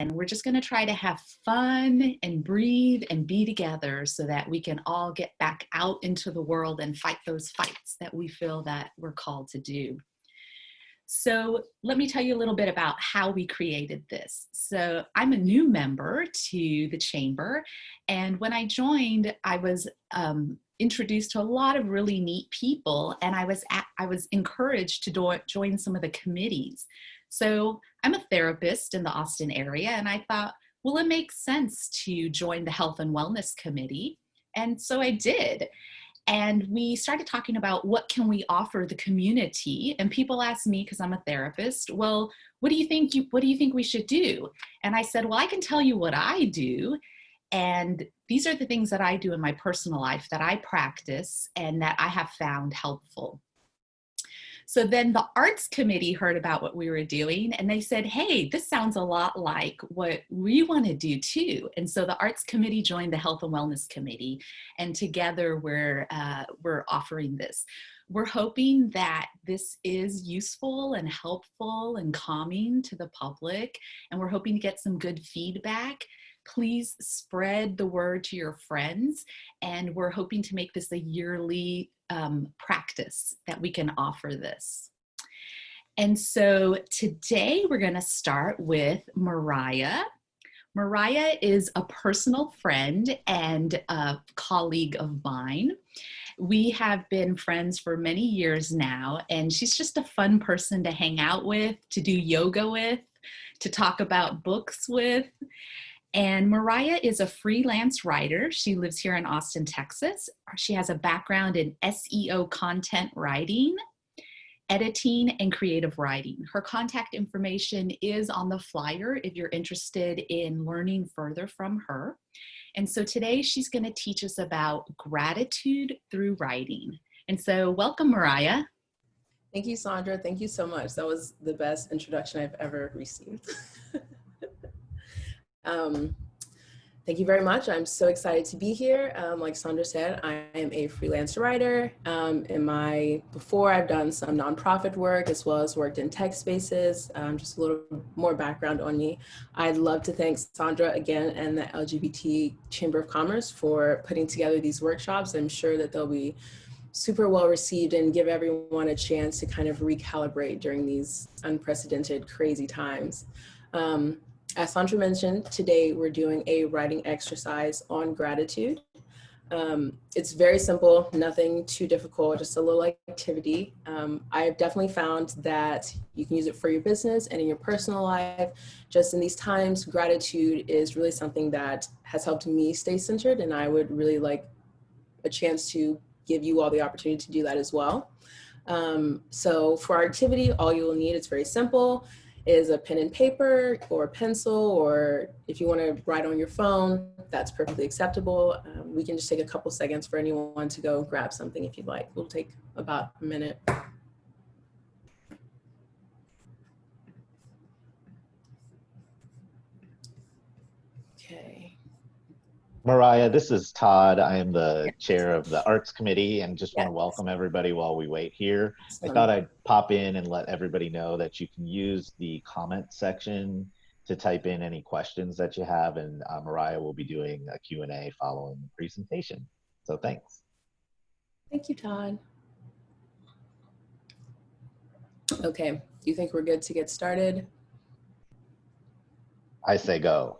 And we're just going to try to have fun and breathe and be together so that we can all get back out into the world and fight those fights that we feel that we're called to do. So let me tell you a little bit about how we created this. So I'm a new member to the Chamber, and when I joined, I was introduced to a lot of really neat people, and I was encouraged to join some of the committees. So I'm a therapist in the Austin area, and I thought, well, it makes sense to join the Health and Wellness Committee. And so I did. And we started talking about what can we offer the community. And people asked me, because I'm a therapist, well, what do you think we should do? And I said, well, I can tell you what I do. And these are the things that I do in my personal life that I practice and that I have found helpful. So then the Arts Committee heard about what we were doing, and they said, hey, this sounds a lot like what we want to do too. And so the Arts Committee joined the Health and Wellness Committee, and together we're offering this. We're hoping that this is useful and helpful and calming to the public, and we're hoping to get some good feedback. Please spread the word to your friends, and we're hoping to make this a yearly practice that we can offer this. And so today we're going to start with Moriah. Moriah is a personal friend and a colleague of mine. We have been friends for many years now, and she's just a fun person to hang out with, to do yoga with, to talk about books with. And Moriah is a freelance writer. She lives here in Austin, Texas. She has a background in SEO content writing, editing, and creative writing. Her contact information is on the flyer if you're interested in learning further from her. And so today she's going to teach us about gratitude through writing. And so welcome, Moriah. Thank you, Sandra. Thank you so much. That was the best introduction I've ever received. Thank you very much. I'm so excited to be here. Like Sandra said, I am a freelance writer. Before I've done some nonprofit work as well as worked in tech spaces. Just a little more background on me. I'd love to thank Sandra again and the LGBT Chamber of Commerce for putting together these workshops. I'm sure that they'll be super well received and give everyone a chance to kind of recalibrate during these unprecedented, crazy times. As Sandra mentioned, today we're doing a writing exercise on gratitude. It's very simple, nothing too difficult, just a little activity. I've definitely found that you can use it for your business and in your personal life. Just in these times, gratitude is really something that has helped me stay centered, and I would really like a chance to give you all the opportunity to do that as well. So for our activity, all you will need, it's very simple, is a pen and paper or a pencil, or if you want to write on your phone, that's perfectly acceptable. We can just take a couple seconds for anyone to go grab something if you'd like. We'll take about a minute. Okay. Moriah, this is Todd. I am the chair of the Arts Committee and just want to welcome everybody while we wait here. I thought I'd pop in and let everybody know that you can use the comment section to type in any questions that you have, and Moriah will be doing a Q&A following the presentation. So thanks. Thank you, Todd. Okay, do you think we're good to get started? I say go.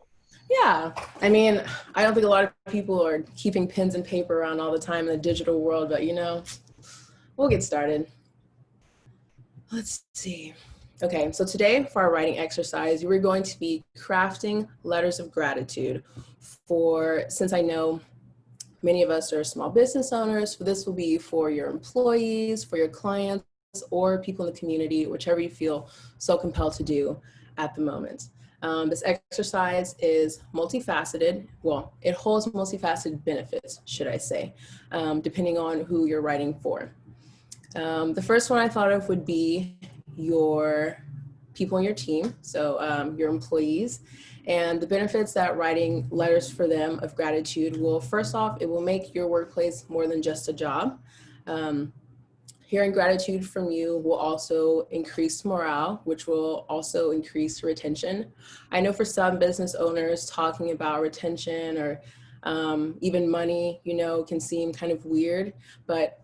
Yeah, I mean, I don't think a lot of people are keeping pens and paper around all the time in the digital world, but you know, we'll get started. Let's see. Okay, so today for our writing exercise, we're going to be crafting letters of gratitude since I know many of us are small business owners, so this will be for your employees, for your clients, or people in the community, whichever you feel so compelled to do at the moment. This exercise is multifaceted. Well, it holds multifaceted benefits, should I say, depending on who you're writing for. The first one I thought of would be your people in your team, so your employees, and the benefits that writing letters for them of gratitude will, first off, it will make your workplace more than just a job. Hearing gratitude from you will also increase morale, which will also increase retention. I know for some business owners, talking about retention or even money, can seem kind of weird, but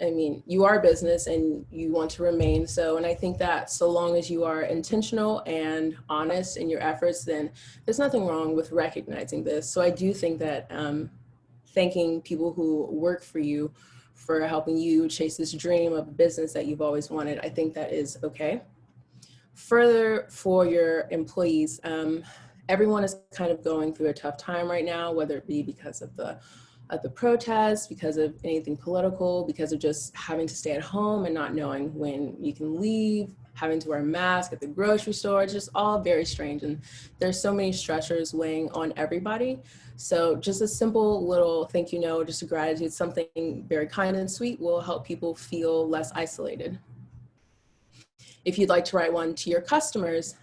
I mean, you are a business and you want to remain so. And I think that so long as you are intentional and honest in your efforts, then there's nothing wrong with recognizing this. So I do think that thanking people who work for you for helping you chase this dream of a business that you've always wanted, I think that is okay. Further, for your employees, everyone is kind of going through a tough time right now, whether it be because of the protests, because of anything political, because of just having to stay at home and not knowing when you can leave, having to wear a mask at the grocery store. It's just all very strange. And there's so many stressors weighing on everybody. So just a simple little thank you note, just a gratitude, something very kind and sweet will help people feel less isolated. If you'd like to write one to your customers,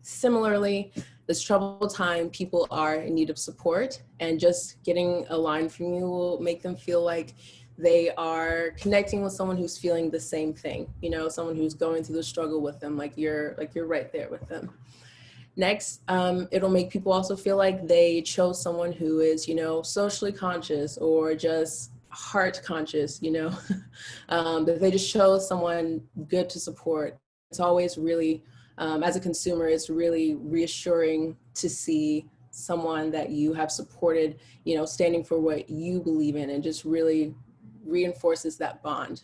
similarly, this troubled time, people are in need of support, and just getting a line from you will make them feel like they are connecting with someone who's feeling the same thing, someone who's going through the struggle with them, like you're right there with them. Next, it'll make people also feel like they chose someone who is, socially conscious or just heart conscious, that they just chose someone good to support. It's always really, as a consumer, it's really reassuring to see someone that you have supported, standing for what you believe in, and just really reinforces that bond.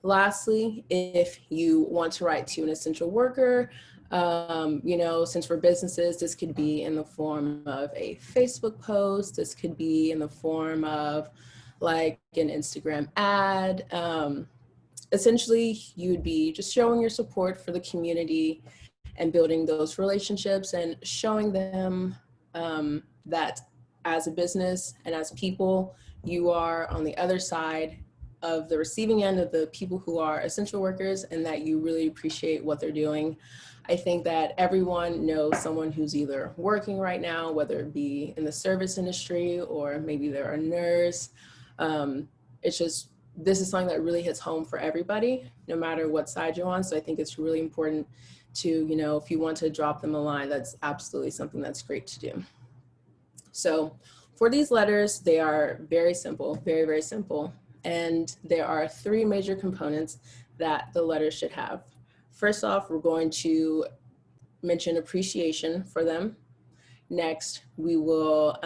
Lastly, if you want to write to an essential worker, since for businesses, this could be in the form of a Facebook post, this could be in the form of like an Instagram ad. Essentially, you would be just showing your support for the community and building those relationships and showing them that as a business and as people, you are on the other side of the receiving end of the people who are essential workers, and that you really appreciate what they're doing. I think that everyone knows someone who's either working right now, whether it be in the service industry or maybe they're a nurse. It's just, this is something that really hits home for everybody, no matter what side you're on. So I think it's really important to, if you want to drop them a line, that's absolutely something that's great to do. So for these letters, they are very simple, very, very simple. And there are 3 major components that the letter should have. First off, we're going to mention appreciation for them. Next, we will,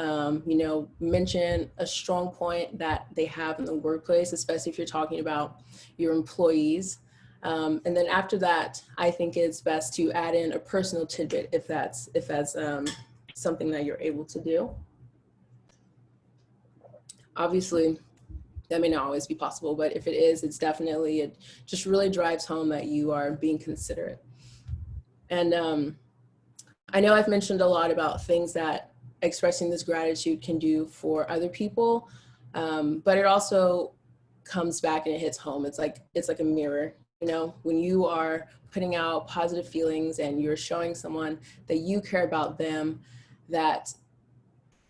mention a strong point that they have in the workplace, especially if you're talking about your employees. And then after that, I think it's best to add in a personal tidbit if that's something that you're able to do. Obviously, that may not always be possible, but if it is, it's definitely, it just really drives home that you are being considerate. And I know I've mentioned a lot about things that expressing this gratitude can do for other people, but it also comes back and it hits home. It's like a mirror, when you are putting out positive feelings and you're showing someone that you care about them, that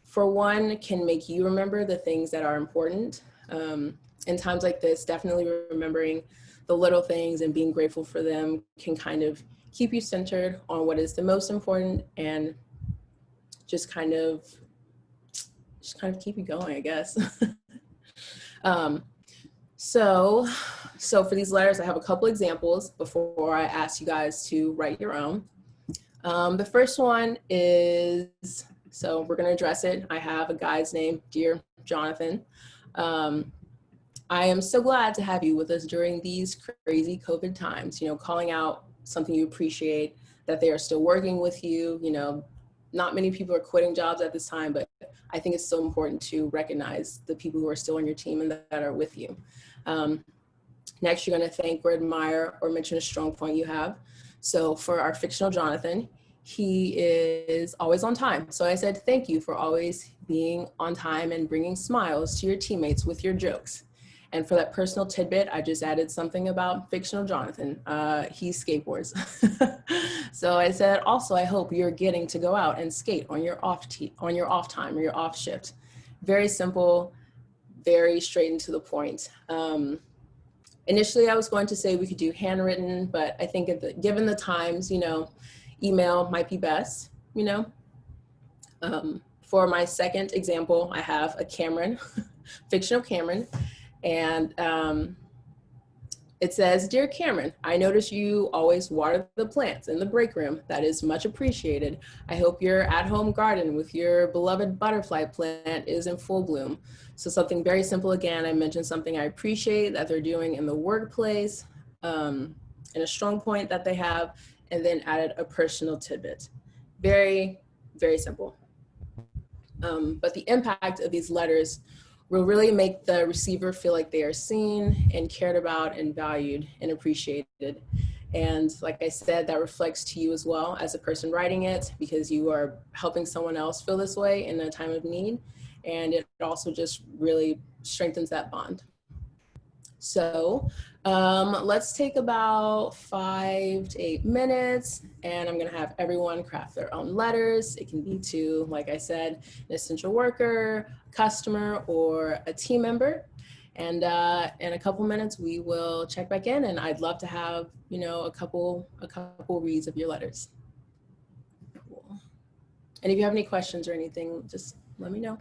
for one can make you remember the things that are important. In times like this, definitely remembering the little things and being grateful for them can kind of keep you centered on what is the most important, and just kind of keep you going, I guess. So for these letters, I have a couple examples before I ask you guys to write your own. The first one is, so we're going to address it. I have a guy's name, Dear Jonathan. I am so glad to have you with us during these crazy COVID times, calling out something you appreciate, that they are still working with you. Not many people are quitting jobs at this time, but I think it's so important to recognize the people who are still on your team and that are with you. Next, you're going to thank or admire or mention a strong point you have. So for our fictional Jonathan, he is always on time. So I said, thank you for always being on time and bringing smiles to your teammates with your jokes. And for that personal tidbit, I just added something about fictional Jonathan. He skateboards. So I said, also, I hope you're getting to go out and skate on your off time or your off shift. Very simple, very straight and to the point. Initially, I was going to say we could do handwritten, but I think given the times, you know, email might be best, you know. For my second example, I have a Cameron, fictional Cameron, and it says, "Dear Cameron, I notice you always water the plants in the break room. That is much appreciated. I hope your at-home garden with your beloved butterfly plant is in full bloom." So something very simple again. I mentioned something I appreciate that they're doing in the workplace, and a strong point that they have, and then added a personal tidbit. Very, very simple. But the impact of these letters will really make the receiver feel like they are seen and cared about and valued and appreciated. And like I said, that reflects to you as well as a person writing it, because you are helping someone else feel this way in a time of need. And it also just really strengthens that bond. So let's take about 5 to 8 minutes, and I'm gonna have everyone craft their own letters. It can be to, like I said, an essential worker, customer, or a team member. And in a couple minutes, we will check back in, and I'd love to have, you know, a couple reads of your letters. Cool. And if you have any questions or anything, just let me know.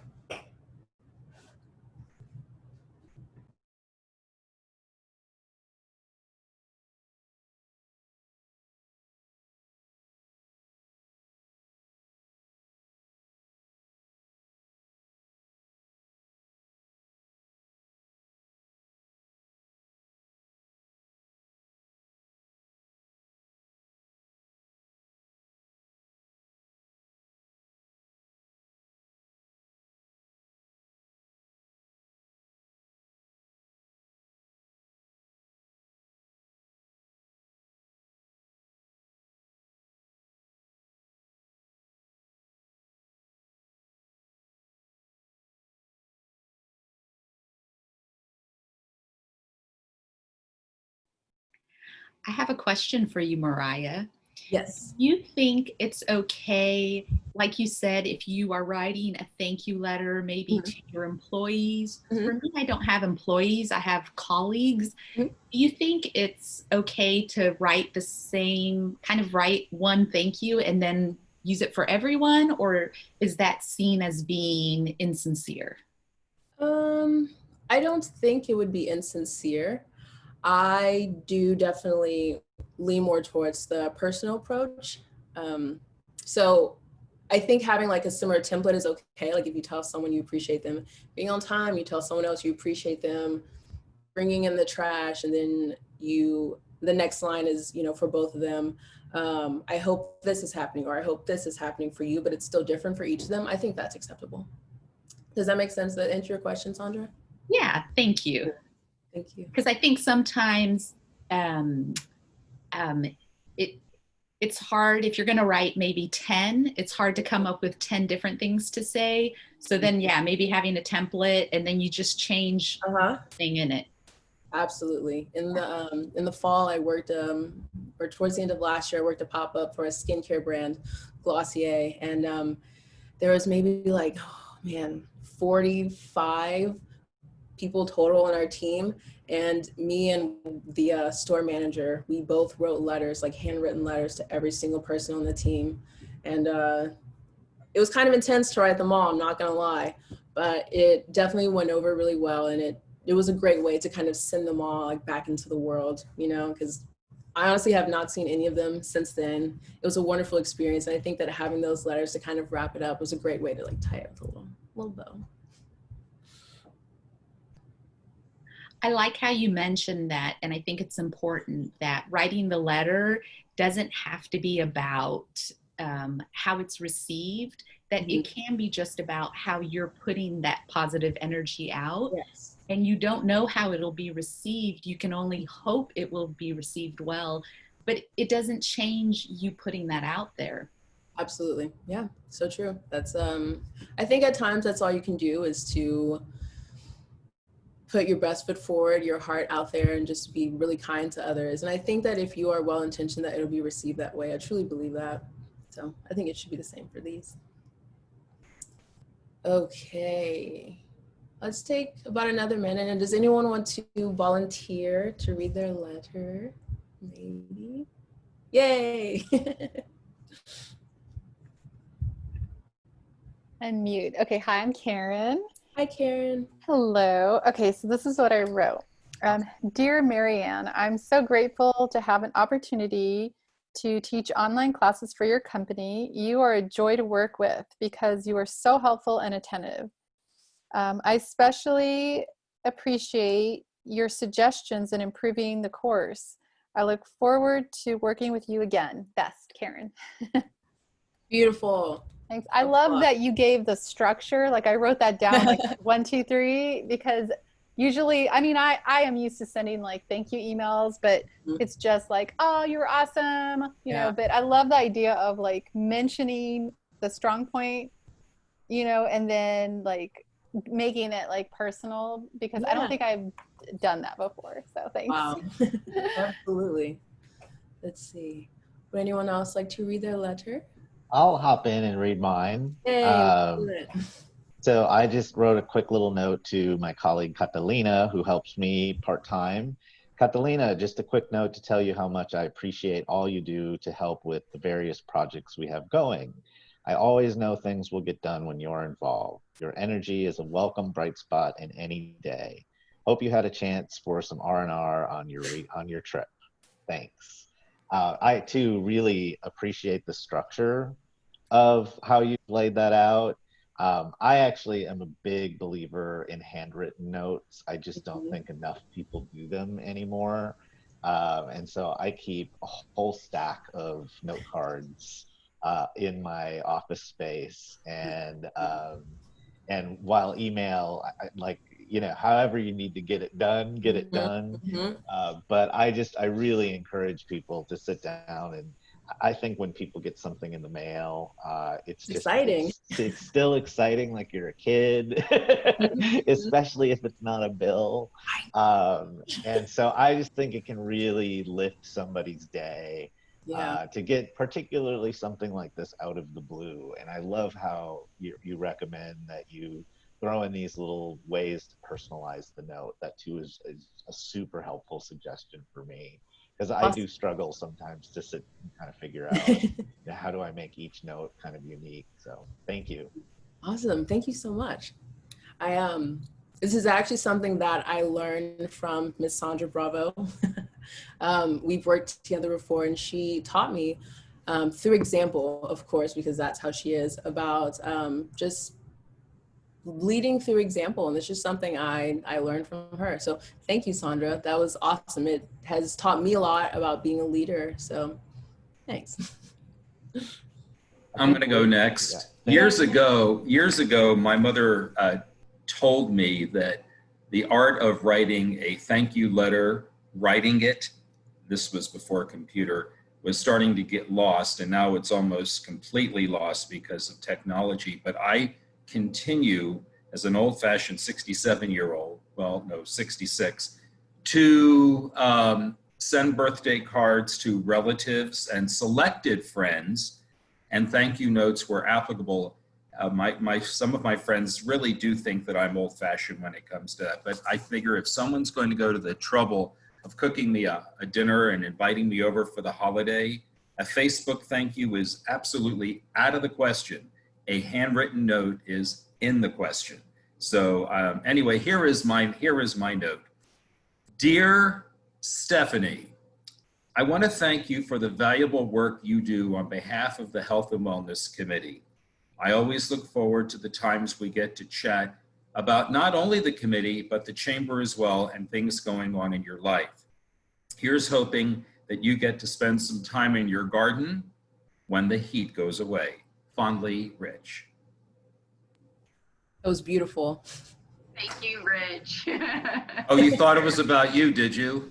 I have a question for you, Moriah. Yes. You think it's okay, like you said, if you are writing a thank you letter, maybe to your employees? For me, I don't have employees, I have colleagues. Do you think it's okay to write the same, kind of write one thank you and then use it for everyone? Or is that seen as being insincere? I don't think it would be insincere. I do definitely lean more towards the personal approach. So I think having like a similar template is okay. Like if you tell someone you appreciate them being on time, you tell someone else you appreciate them bringing in the trash, and then the next line is, you know, for both of them. I hope this is happening, or I hope this is happening for you, but it's still different for each of them. I think that's acceptable. Does that make sense? That answer your question, Sandra? Yeah, thank you. Thank you. Because I think sometimes um, um, it it's hard if you're going to write maybe 10, it's hard to come up with 10 different things to say. So then, yeah, maybe having a template and then you just change thing in it. Absolutely. In the fall, I worked or towards the end of last year, I worked a pop up for a skincare brand, Glossier, and there was maybe like, oh man, 45 people total on our team, and me and the store manager, we both wrote letters, like handwritten letters, to every single person on the team, and it was kind of intense to write them all, I'm not gonna lie, but it definitely went over really well, and it was a great way to kind of send them all like back into the world, you know, because I honestly have not seen any of them since then. It was a wonderful experience, and I think that having those letters to kind of wrap it up was a great way to like tie it with a little bow. I like how you mentioned that, and I think it's important that writing the letter doesn't have to be about how it's received, that it can be just about how you're putting that positive energy out. Yes. And you don't know how it'll be received. You can only hope it will be received well, but it doesn't change you putting that out there. Absolutely. Yeah, so true. That's I think at times that's all you can do is to put your best foot forward, your heart out there, and just be really kind to others. And I think that if you are well intentioned, that it'll be received that way. I truly believe that. So I think it should be the same for these. Okay. Let's take about another minute. And does anyone want to volunteer to read their letter? Maybe. Yay! Unmute. Okay, hi, I'm Karen. Hi, Karen. Hello. Okay, so this is what I wrote. Dear Marianne, I'm so grateful to have an opportunity to teach online classes for your company. You are a joy to work with because you are so helpful and attentive. I especially appreciate your suggestions in improving the course. I look forward to working with you again. Best, Karen. Beautiful. Thanks. I love that you gave the structure. Like I wrote that down like 1, 2, 3, because usually, I mean, I am used to sending like thank you emails, but it's just like, oh, you're awesome, you know, but I love the idea of like mentioning the strong point, you know, and then like making it like personal, because I don't think I've done that before. So thanks. Wow. Absolutely. Let's see. Would anyone else like to read their letter? I'll hop in and read mine. Hey, So I just wrote a quick little note to my colleague Catalina, who helps me part-time. Catalina, just a quick note to tell you how much I appreciate all you do to help with the various projects we have going. I always know things will get done when you're involved. Your energy is a welcome bright spot in any day. Hope you had a chance for some R&R on your trip. Thanks. I too really appreciate the structure of how you've laid that out. I actually am a big believer in handwritten notes. I just don't think enough people do them anymore. And so I keep a whole stack of note cards in my office space. And while email, like, you know, however you need to get it done, get it done. But I really encourage people to sit down, and I think when people get something in the mail, it's just exciting. It's still exciting, like you're a kid, especially if it's not a bill. And so I just think it can really lift somebody's day to get particularly something like this out of the blue. And I love how you recommend that you throw in these little ways to personalize the note. That too is a super helpful suggestion for me, because I do struggle sometimes to sit and kind of figure out how do I make each note kind of unique. So thank you. Awesome. Thank you so much. This is actually something that I learned from Miss Sandra Bravo. We've worked together before, and she taught me through example, of course, because that's how she is, about just leading through example. And it's just something I learned from her. So thank you, Sandra. That was awesome. It has taught me a lot about being a leader. So thanks. I'm going to go next. Years ago, my mother told me that the art of writing a thank you letter, writing it, this was before a computer, was starting to get lost. And now it's almost completely lost because of technology. But I continue as an old-fashioned 67-year-old, well, no, 66, to send birthday cards to relatives and selected friends, and thank you notes where applicable. Some of my friends really do think that I'm old-fashioned when it comes to that, but I figure if someone's going to go to the trouble of cooking me a dinner and inviting me over for the holiday, a Facebook thank you is absolutely out of the question. A handwritten note is in the question. So anyway, here is my note. Dear Stephanie, I want to thank you for the valuable work you do on behalf of the Health and Wellness Committee. I always look forward to the times we get to chat about not only the committee, but the chamber as well, and things going on in your life. Here's hoping that you get to spend some time in your garden when the heat goes away. Fondly, Rich. That was beautiful. Thank you, Rich. Oh, you thought it was about you, did you?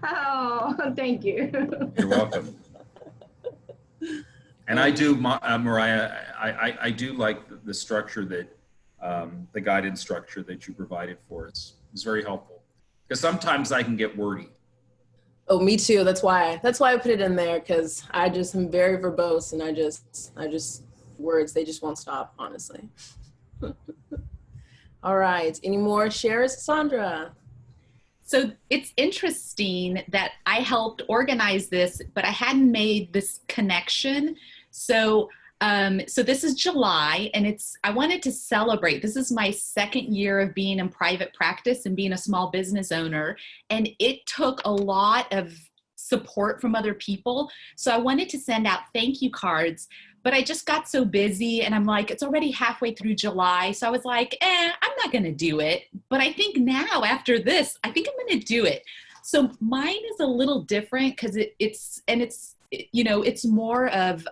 Oh, thank you. You're welcome. And I do, Moriah, I do like the structure that, the guidance structure that you provided for us. It's very helpful. Because sometimes I can get wordy. Oh, me too. That's why I put it in there, because I just am very verbose, and I just words, they just won't stop, honestly. All right, any more shares, Sandra? So it's interesting that I helped organize this, but I hadn't made this connection. So, so this is July, and I wanted to celebrate. This is my second year of being in private practice and being a small business owner, and it took a lot of support from other people. So I wanted to send out thank you cards, but I just got so busy, and I'm like, it's already halfway through July. So I was like, I'm not going to do it. But I think now after this, I think I'm going to do it. So mine is a little different because it's more of,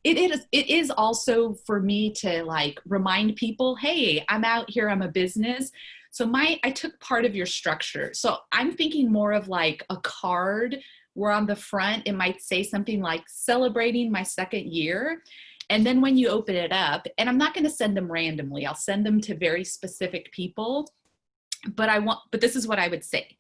it is also for me to like remind people, hey, I'm out here, I'm a business. So I took part of your structure. So I'm thinking more of like a card where on the front, it might say something like celebrating my second year. And then when you open it up, and I'm not going to send them randomly, I'll send them to very specific people, but this is what I would say.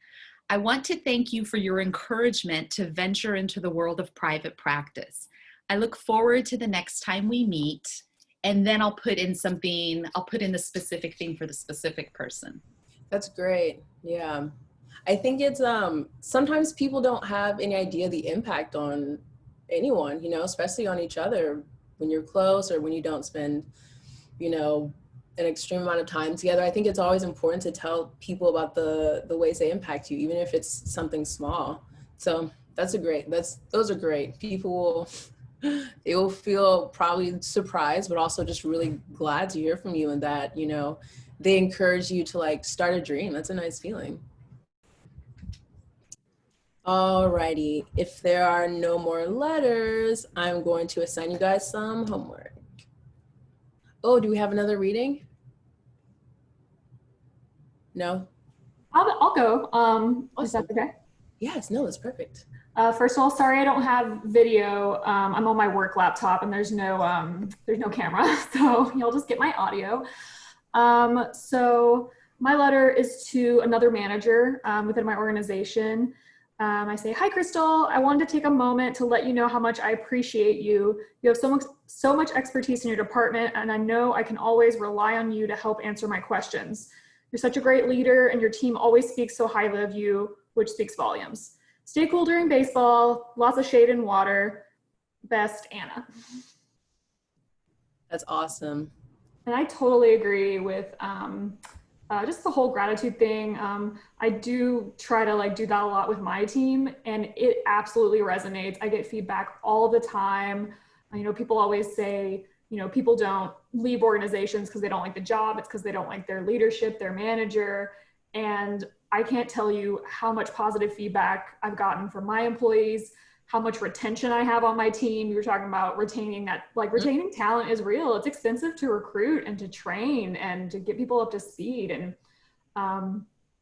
I want to thank you for your encouragement to venture into the world of private practice. I look forward to the next time we meet, and then I'll put in the specific thing for the specific person. That's great. Yeah. I think it's sometimes people don't have any idea the impact on anyone, especially on each other when you're close or when you don't spend, an extreme amount of time together. I think it's always important to tell people about the ways they impact you, even if it's something small. So those are great. People they will feel probably surprised, but also just really glad to hear from you, and that, they encourage you to like start a dream. That's a nice feeling. Alrighty, if there are no more letters, I'm going to assign you guys some homework. Oh, do we have another reading? No? I'll go. Awesome. Is that okay? Yes, no, that's perfect. First of all, sorry I don't have video. I'm on my work laptop and there's no camera, so you'll just get my audio. So my letter is to another manager within my organization. I say, hi, Crystal. I wanted to take a moment to let you know how much I appreciate you. You have so much expertise in your department, and I know I can always rely on you to help answer my questions. You're such a great leader, and your team always speaks so highly of you, which speaks volumes. Stay cool during baseball, lots of shade and water. Best, Anna. That's awesome. And I totally agree with just the whole gratitude thing. I do try to do that a lot with my team, and it absolutely resonates. I get feedback all the time. People always say, people don't leave organizations because they don't like the job. It's because they don't like their leadership, their manager. And I can't tell you how much positive feedback I've gotten from my employees, how much retention I have on my team. You were talking about retaining that, retaining talent is real. It's expensive to recruit and to train and to get people up to speed. And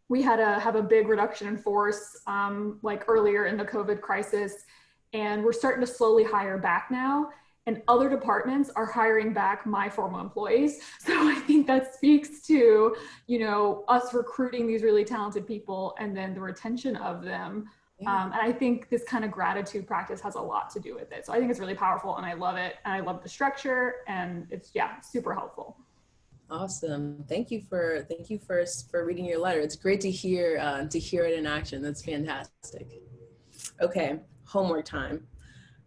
we had to have a big reduction in force earlier in the COVID crisis. And we're starting to slowly hire back now. And other departments are hiring back my former employees. So I think that speaks to, us recruiting these really talented people and then the retention of them. Yeah. And I think this kind of gratitude practice has a lot to do with it. So I think it's really powerful, and I love it. And I love the structure, and it's, super helpful. Awesome. Thank you for reading your letter. It's great to hear it in action. That's fantastic. Okay, homework time.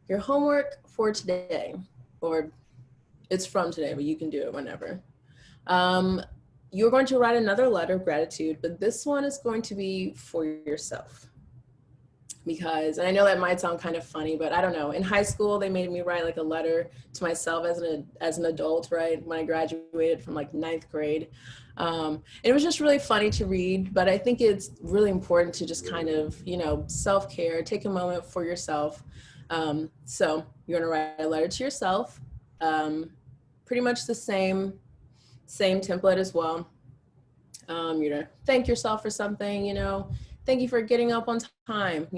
Your homework for today, or it's from today, but you can do it whenever. You're going to write another letter of gratitude, but this one is going to be for yourself. Because, and I know that might sound kind of funny, but I don't know. In high school, they made me write a letter to myself as an adult, right? When I graduated from 9th grade. It was just really funny to read, but I think it's really important to just kind of, self-care, take a moment for yourself. So you're going to write a letter to yourself, pretty much the same template as well. You're going to thank yourself for something, thank you for getting up on time,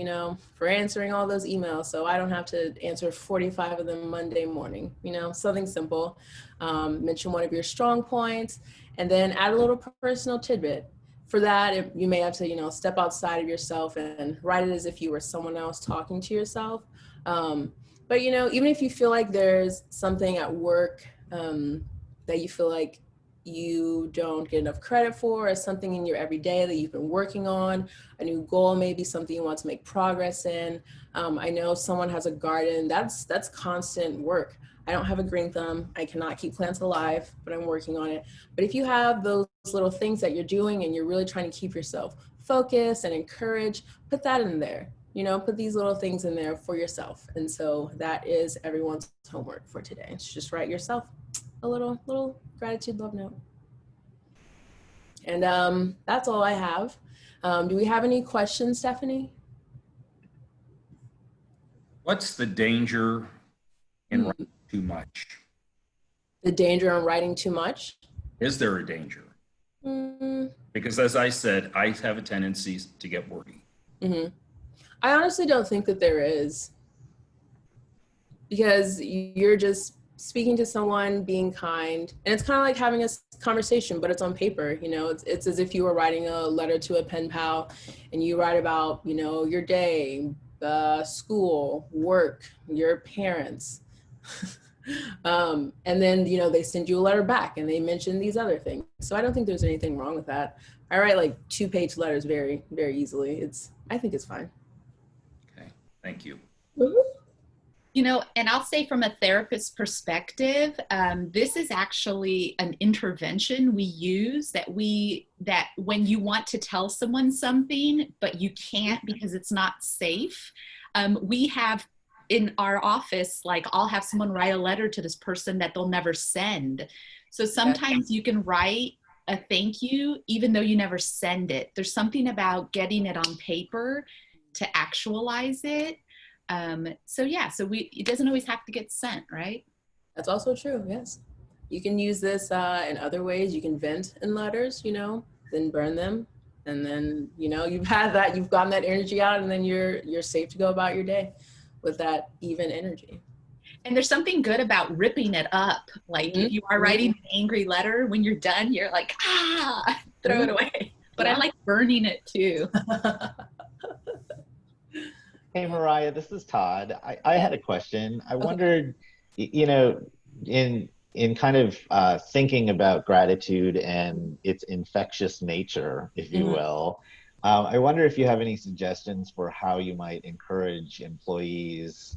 for answering all those emails so I don't have to answer 45 of them Monday morning, something simple. Mention one of your strong points, and then add a little personal tidbit. For that, you may have to, step outside of yourself and write it as if you were someone else talking to yourself. But, even if you feel like there's something at work that you feel like you don't get enough credit for, or something in your everyday that you've been working on, a new goal, maybe something you want to make progress in. I know someone has a garden. That's constant work. I don't have a green thumb. I cannot keep plants alive, but I'm working on it. But if you have those little things that you're doing and you're really trying to keep yourself focused and encouraged, put that in there. You know, put these little things in there for yourself. And so that is everyone's homework for today. It's just write yourself a little gratitude love note. And that's all I have. Do we have any questions, Stephanie? What's the danger in writing too much? The danger in writing too much? Is there a danger? Because as I said, I have a tendency to get wordy. I honestly don't think that there is, because you're just speaking to someone, being kind, and it's kind of like having a conversation, but it's on paper. You know, it's as if you were writing a letter to a pen pal, and you write about, you know, your day, school, work, your parents. And then, you know, they send you a letter back and they mention these other things. So I don't think there's anything wrong with that. I write like 2-page letters very, very easily. I think it's fine. Okay, thank you. You know, and I'll say from a therapist's perspective, this is actually an intervention we use that when you want to tell someone something, but you can't because it's not safe, we have in our office, like I'll have someone write a letter to this person that they'll never send. So sometimes you can write a thank you, even though you never send it. There's something about getting it on paper to actualize it. So it doesn't always have to get sent, right? That's also true, yes. You can use this in other ways. You can vent in letters, you know, then burn them. And then, you know, you've gotten that energy out, and then you're safe to go about your day with that even energy. And there's something good about ripping it up. Like if you are writing an angry letter, when you're done, you're like, throw it away. But I like burning it too. Hey, Moriah, this is Todd. I had a question. I wondered, you know, in kind of thinking about gratitude and its infectious nature, if you will, I wonder if you have any suggestions for how you might encourage employees,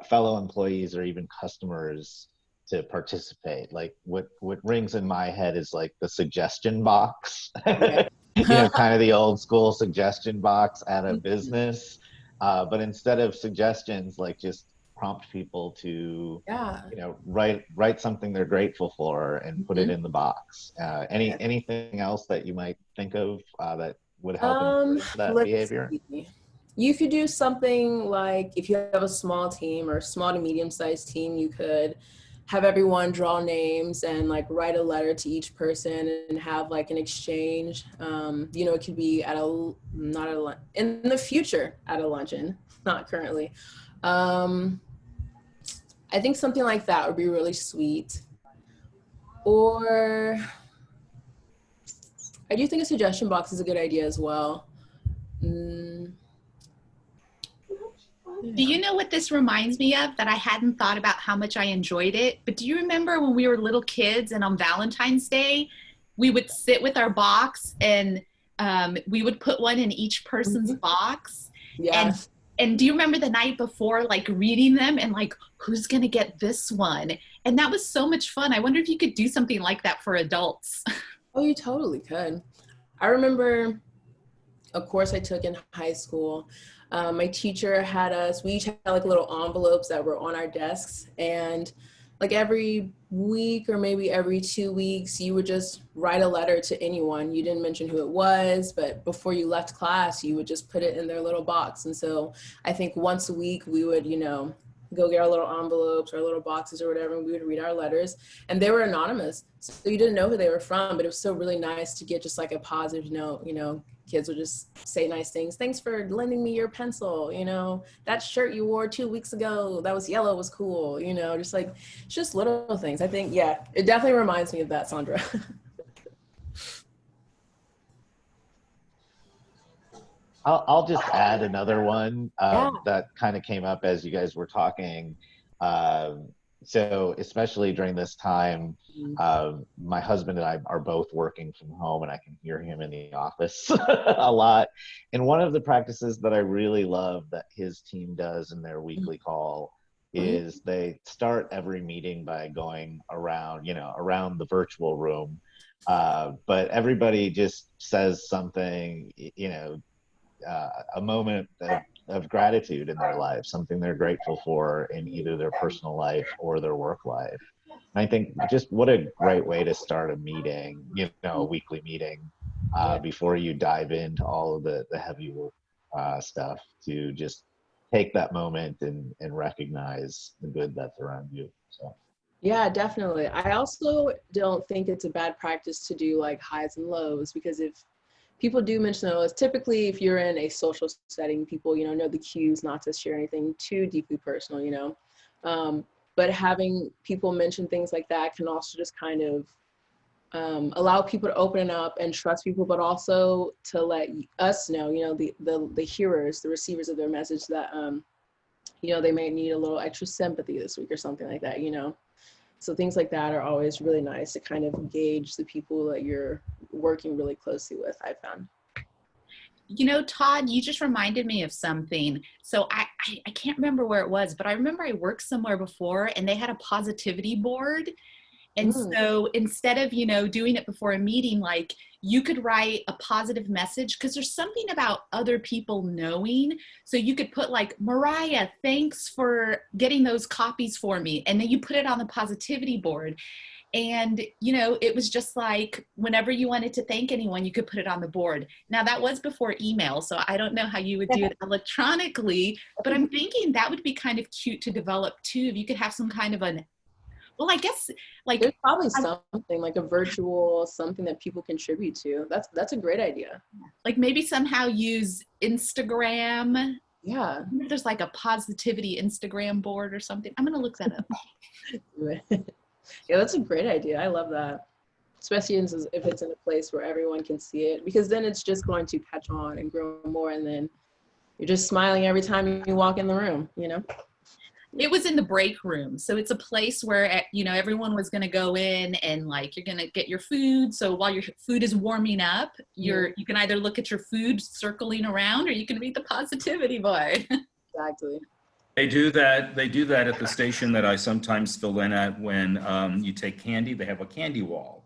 fellow employees, or even customers to participate. Like what rings in my head is like the suggestion box, you know, kind of the old school suggestion box at a business. But instead of suggestions, like just prompt people to, you know, write something they're grateful for and put it in the box. Anything else that you might think of that would help encourage that behavior? You could do something like, if you have a small team or small to medium-sized team, you could have everyone draw names and like write a letter to each person and have like an exchange. You know, it could be in the future at a luncheon, not currently. I think something like that would be really sweet. Or I do think a suggestion box is a good idea as well. Do you know what this reminds me of that I hadn't thought about how much I enjoyed it? But do you remember when we were little kids and on Valentine's Day, we would sit with our box and we would put one in each person's box? Yes. And do you remember the night before, like reading them and like, who's going to get this one? And that was so much fun. I wonder if you could do something like that for adults. Oh, you totally could. I remember a course I took in high school. My teacher had we each had like little envelopes that were on our desks, and like every week or maybe every 2 weeks, you would just write a letter to anyone. You didn't mention who it was, but before you left class, you would just put it in their little box. And so I think once a week we would, you know, go get our little envelopes or little boxes or whatever, and we would read our letters, and they were anonymous. So you didn't know who they were from, but it was still really nice to get just like a positive note. You know, kids would just say nice things. Thanks for lending me your pencil. You know, that shirt you wore 2 weeks ago, that was yellow, was cool. You know, just little things. I think, yeah, it definitely reminds me of that, Sandra. I'll just add another one that kind of came up as you guys were talking. So especially during this time, my husband and I are both working from home, and I can hear him in the office a lot. And one of the practices that I really love that his team does in their weekly call is they start every meeting by going around, around the virtual room. But everybody just says something, a moment of gratitude in their life, something they're grateful for in either their personal life or their work life. And I think just what a great way to start a meeting, a weekly meeting, before you dive into all of the heavy work stuff, to just take that moment and recognize the good that's around you. So. Yeah, definitely. I also don't think it's a bad practice to do like highs and lows, because if people do mention those, typically if you're in a social setting, people, know the cues not to share anything too deeply personal, but having people mention things like that can also just kind of allow people to open up and trust people, but also to let us know, the hearers, the receivers of their message, that, they may need a little extra sympathy this week or something like that, So things like that are always really nice to kind of gauge the people that you're working really closely with, I found. Todd, you just reminded me of something. So I can't remember where it was, but I remember I worked somewhere before and they had a positivity board. And so instead of, doing it before a meeting, like you could write a positive message, because there's something about other people knowing. So you could put like, Moriah, thanks for getting those copies for me. And then you put it on the positivity board. And, it was just like, whenever you wanted to thank anyone, you could put it on the board. Now that was before email, so I don't know how you would do it electronically, but I'm thinking that would be kind of cute to develop too. If you could have some kind of well, I guess like there's probably something like a virtual, something that people contribute to. That's a great idea. Like maybe somehow use Instagram. Yeah. There's like a positivity Instagram board or something. I'm going to look that up. Yeah, that's a great idea. I love that. Especially if it's in a place where everyone can see it, because then it's just going to catch on and grow more. And then you're just smiling every time you walk in the room, It was in the break room. So it's a place where, everyone was going to go in and like, you're going to get your food. So while your food is warming up, you can either look at your food circling around, or you can read the positivity board. Exactly. They do that at the station that I sometimes fill in at when you take candy. They have a candy wall.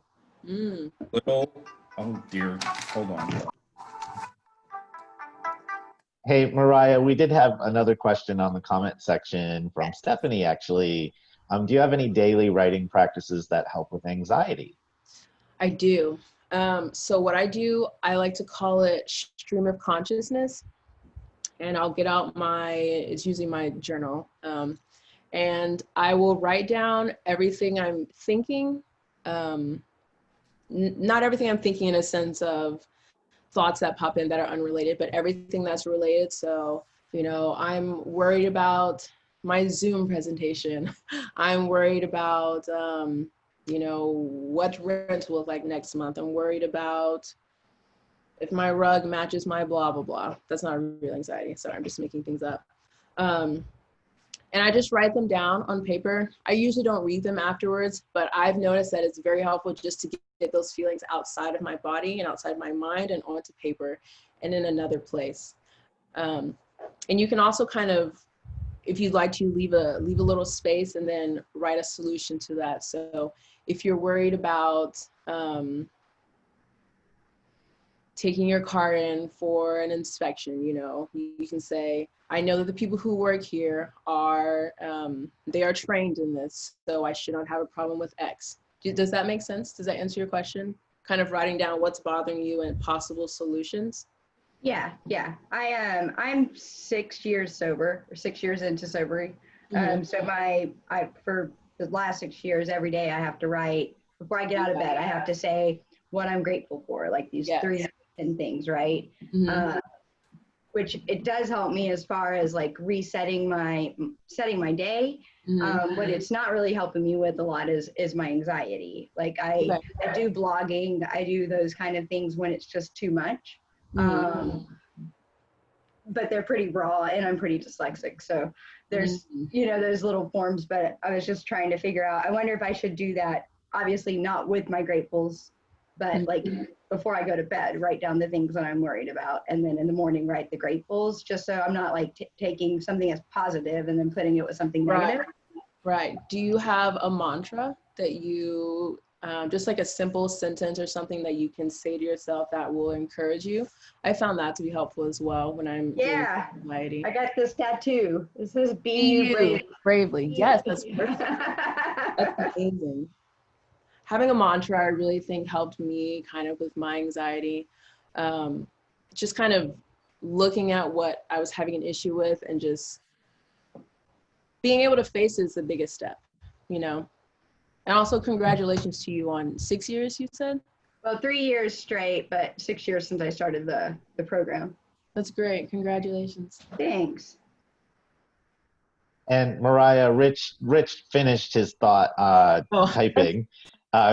Oh dear, hold on. Hey, Moriah, we did have another question on the comment section from Stephanie, actually. Do you have any daily writing practices that help with anxiety? I do. So what I do, I like to call it stream of consciousness. And I'll get out it's usually my journal. And I will write down everything I'm thinking. Not everything I'm thinking in a sense of thoughts that pop in that are unrelated, but everything that's related. So, I'm worried about my Zoom presentation. I'm worried about, what rent will look like next month. I'm worried about if my rug matches my blah, blah, blah. That's not real anxiety. Sorry, I'm just making things up. And I just write them down on paper. I usually don't read them afterwards, but I've noticed that it's very helpful just to get those feelings outside of my body and outside my mind and onto paper and in another place. And you can also kind of, if you'd like to, leave a little space and then write a solution to that. So if you're worried about taking your car in for an inspection, you can say, I know that the people who work here are, they are trained in this, so I should not have a problem with X. Does that make sense? Does that answer your question? Kind of writing down what's bothering you and possible solutions? Yeah. I'm 6 years sober, or 6 years into sobriety. So for the last 6 years, every day I have to write, before I get out of bed, I have to say what I'm grateful for, like these 3 things, right? Which it does help me as far as like setting my day. What it's not really helping me with a lot is my anxiety. Like I do blogging, I do those kind of things when it's just too much. But they're pretty raw and I'm pretty dyslexic. So there's, you know, those little forms, but I was just trying to figure out, I wonder if I should do that, obviously not with my gratefuls, but like before I go to bed, write down the things that I'm worried about. And then in the morning, write the gratefuls, just so I'm not like taking something that's positive and then putting it with something negative. Right. Do you have a mantra that you, just like a simple sentence or something that you can say to yourself that will encourage you? I found that to be helpful as well when I'm dealing with anxiety. I got this tattoo. It says "Be you bravely." Yes, that's perfect. That's amazing. Having a mantra, I really think helped me kind of with my anxiety. Just kind of looking at what I was having an issue with and just being able to face it is the biggest step, you know? And also congratulations to you on 6 years, you said? Well, 3 years straight, but 6 years since I started the program. That's great. Congratulations. Thanks. And Moriah, Rich finished his thought typing.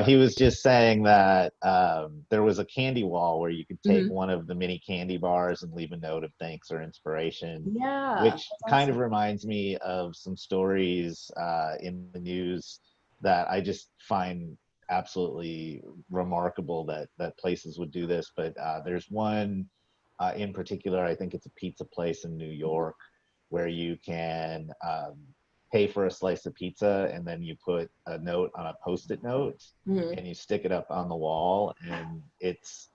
He was just saying that there was a candy wall where you could take one of the mini candy bars and leave a note of thanks or inspiration. Yeah. Which kind of reminds me of some stories in the news that I just find absolutely remarkable that places would do this. But there's one in particular, I think it's a pizza place in New York, where you can pay for a slice of pizza and then you put a note on a Post-it note and you stick it up on the wall, and it's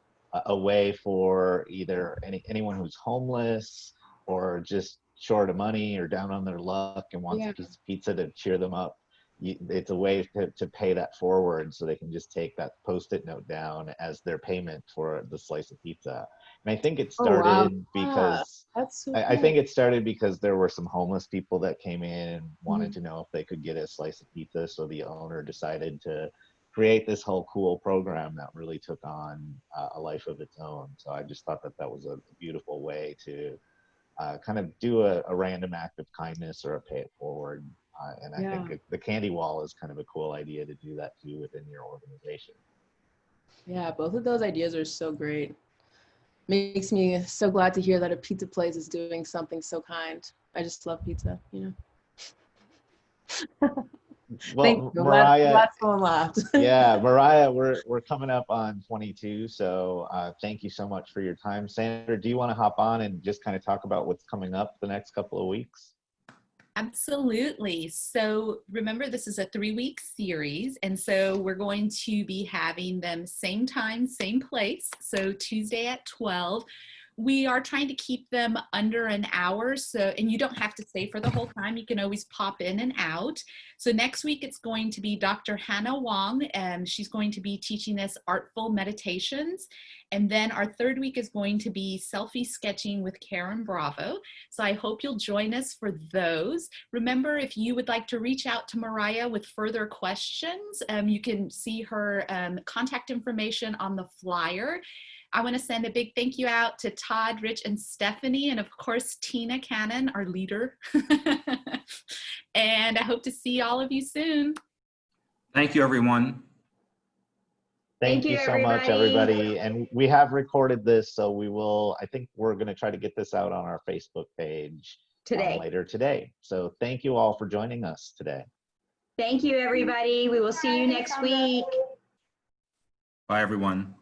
a way for either anyone who's homeless or just short of money or down on their luck and wants a piece of pizza to cheer them up. It's a way to pay that forward, so they can just take that Post-it note down as their payment for the slice of pizza. And I think it started because I think it started because there were some homeless people that came in and wanted to know if they could get a slice of pizza. So the owner decided to create this whole cool program that really took on a life of its own. So I just thought that was a beautiful way to kind of do a random act of kindness or a pay it forward. And I think the candy wall is kind of a cool idea to do that too within your organization. Yeah, both of those ideas are so great. Makes me so glad to hear that a pizza place is doing something so kind. I just love pizza, you know. Well, thank you. Moriah, glad someone laughed. Yeah, Moriah, we're coming up on 22, so thank you so much for your time. Sandra, do you want to hop on and just kind of talk about what's coming up the next couple of weeks? Absolutely. So remember, this is a 3-week series, and so we're going to be having them same time, same place. So Tuesday at 12. We are trying to keep them under an hour. So, and you don't have to stay for the whole time. You can always pop in and out. So next week, it's going to be Dr. Hannah Wong, and she's going to be teaching us artful meditations. And then our 3rd week is going to be selfie sketching with Sandra Bravo. So I hope you'll join us for those. Remember, if you would like to reach out to Moriah with further questions, you can see her contact information on the flyer. I want to send a big thank you out to Todd, Rich, and Stephanie, and of course, Tina Cannon, our leader. And I hope to see all of you soon. Thank you, everyone. Thank you so much, everybody. And we have recorded this, so we will, I think we're going to try to get this out on our Facebook page later today. So thank you all for joining us today. Thank you, everybody. We will see you next week. Bye, everyone.